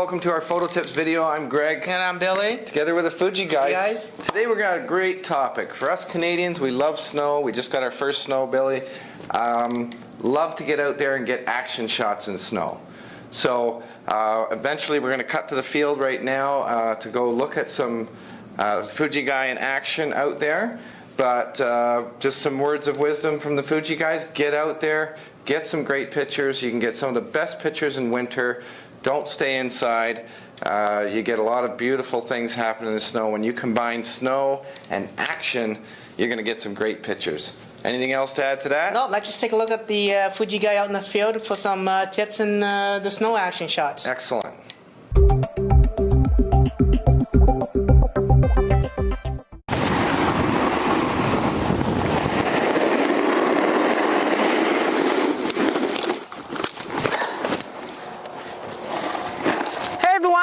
welcome to our photo tips video. I'm Greg. And I'm Billy. Together with the Fuji Guys. Today we're got a great topic. For us Canadians, we love snow. We just got our first snow, Billy. Love to get out there and get action shots in snow. So eventually we're going to cut to the field right now to go look at some Fuji guy in action out there. But just some words of wisdom from the Fuji Guys. Get out there, get some great pictures. You can get some of the best pictures in winter. Don't stay inside. You get a lot of beautiful things happen in the snow. When you combine snow and action, you're going to get some great pictures. Anything else to add to that? No, let's just take a look at the Fuji guy out in the field for some tips in the snow action shots. Excellent.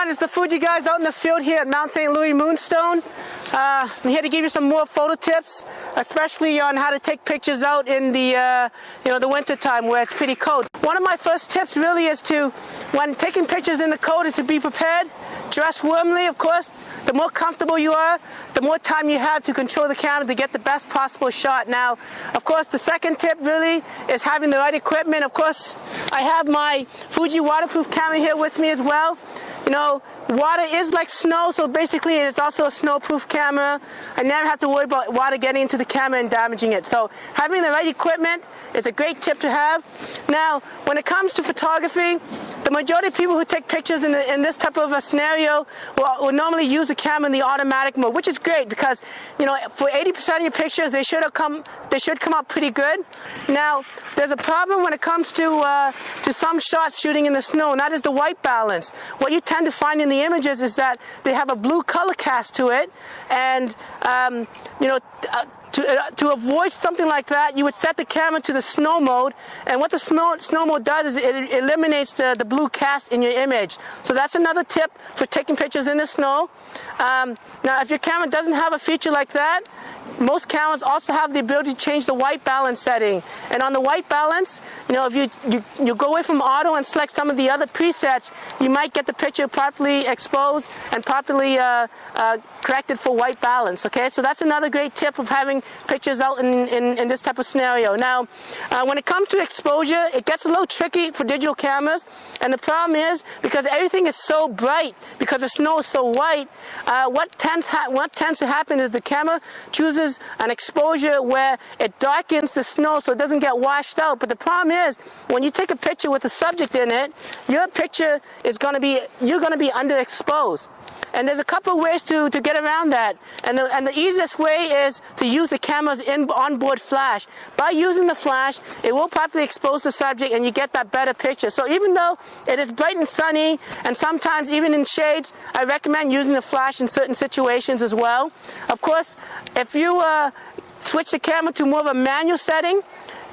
It's the Fuji Guys out in the field here at Mount St. Louis Moonstone. I'm here to give you some more photo tips, especially on how to take pictures out in the the winter time where it's pretty cold. One of my first tips really is to, when taking pictures in the cold, is to be prepared. Dress warmly, of course. The more comfortable you are, the more time you have to control the camera to get the best possible shot. Now, of course, the second tip really is having the right equipment. Of course, I have my Fuji waterproof camera here with me as well. You know, water is like snow, so basically it's also a snowproof camera. I never have to worry about water getting into the camera and damaging it. So having the right equipment is a great tip to have. Now, when it comes to photography, the majority of people who take pictures in this type of a scenario will normally use the camera in the automatic mode, which is great because, you know, for 80% of your pictures, they should come out pretty good. Now, there's a problem when it comes to some shots shooting in the snow, and that is the white balance. What you tend to find in the images is that they have a blue color cast to it, and to avoid something like that, you would set the camera to the snow mode, and what the snow mode does is it eliminates the blue cast in your image. So that's another tip for taking pictures in the snow. Now, if your camera doesn't have a feature like that, most cameras also have the ability to change the white balance setting. And on the white balance, you know, if you go away from auto and select some of the other presets, you might get the picture properly exposed and properly corrected for white balance. Okay, so that's another great tip of having pictures out in this type of scenario. Now, when it comes to exposure, it gets a little tricky for digital cameras, and the problem is because everything is so bright, because the snow is so white, what tends to happen is the camera chooses an exposure where it darkens the snow so it doesn't get washed out. But the problem is, when you take a picture with a subject in it, your picture is going to be underexposed. And there's a couple of ways to get around that. And the easiest way is to use the camera's onboard flash. By using the flash, it will properly expose the subject and you get that better picture. So even though it is bright and sunny, and sometimes even in shades, I recommend using the flash in certain situations as well. Of course, if you switch the camera to more of a manual setting,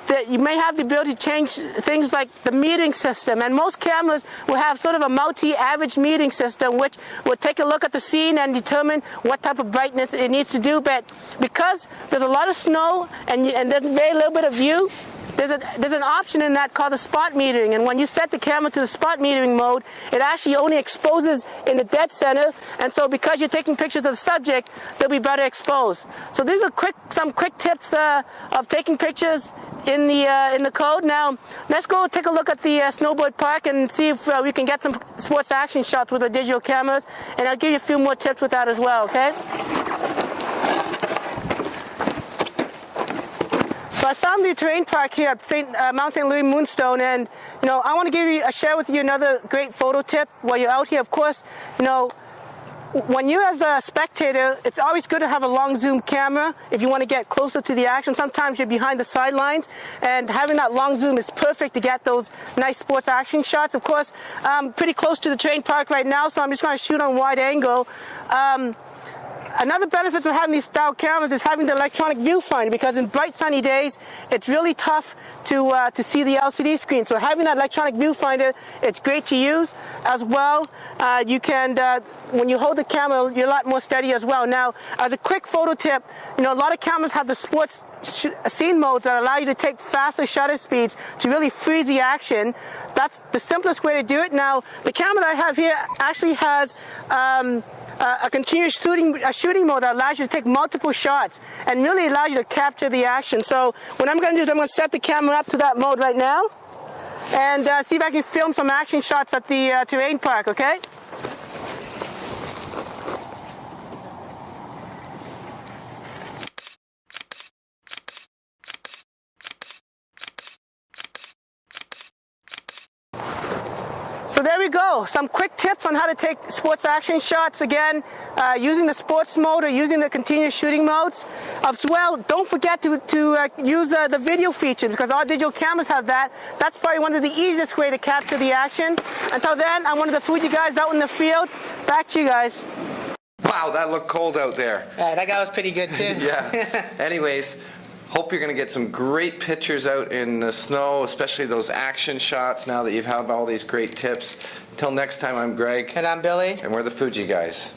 that you may have the ability to change things like the metering system, and most cameras will have sort of a multi-average metering system which will take a look at the scene and determine what type of brightness it needs to do. But because there's a lot of snow and there's very little bit of view, there's an option in that called the spot metering, and when you set the camera to the spot metering mode, it actually only exposes in the dead center, and so because you're taking pictures of the subject, they'll be better exposed. So these are some quick tips of taking pictures in the code. Now let's go take a look at the snowboard park and see if we can get some sports action shots with the digital cameras, and I'll give you a few more tips with that as well. Okay, so I found the terrain park here at Mount St. Louis Moonstone, and you know, I want to share with you another great photo tip while you're out here. Of course, you know, when you as a spectator, it's always good to have a long zoom camera if you want to get closer to the action. Sometimes you're behind the sidelines, and having that long zoom is perfect to get those nice sports action shots. Of course, I'm pretty close to the terrain park right now, so I'm just going to shoot on wide angle. Another benefit of having these style cameras is having the electronic viewfinder, because in bright sunny days it's really tough to see the LCD screen. So having that electronic viewfinder, it's great to use as well. You can, when you hold the camera, you're a lot more steady as well. Now, as a quick photo tip, you know, a lot of cameras have the sports scene modes that allow you to take faster shutter speeds to really freeze the action. That's the simplest way to do it. Now, the camera that I have here actually has a continuous shooting mode that allows you to take multiple shots and really allows you to capture the action. So what I'm going to do is I'm going to set the camera up to that mode right now and see if I can film some action shots at the terrain park, okay? So there we go, some quick tips on how to take sports action shots, again, using the sports mode or using the continuous shooting modes. As well, don't forget to use the video feature, because all digital cameras have that. That's probably one of the easiest way to capture the action. Until then, I'm one of the Fuji guys out in the field. Back to you guys. Wow, that looked cold out there. That guy was pretty good too. Yeah. Anyways, hope you're going to get some great pictures out in the snow, especially those action shots now that you've had all these great tips. Until next time, I'm Greg. And I'm Billy. And we're the Fuji Guys.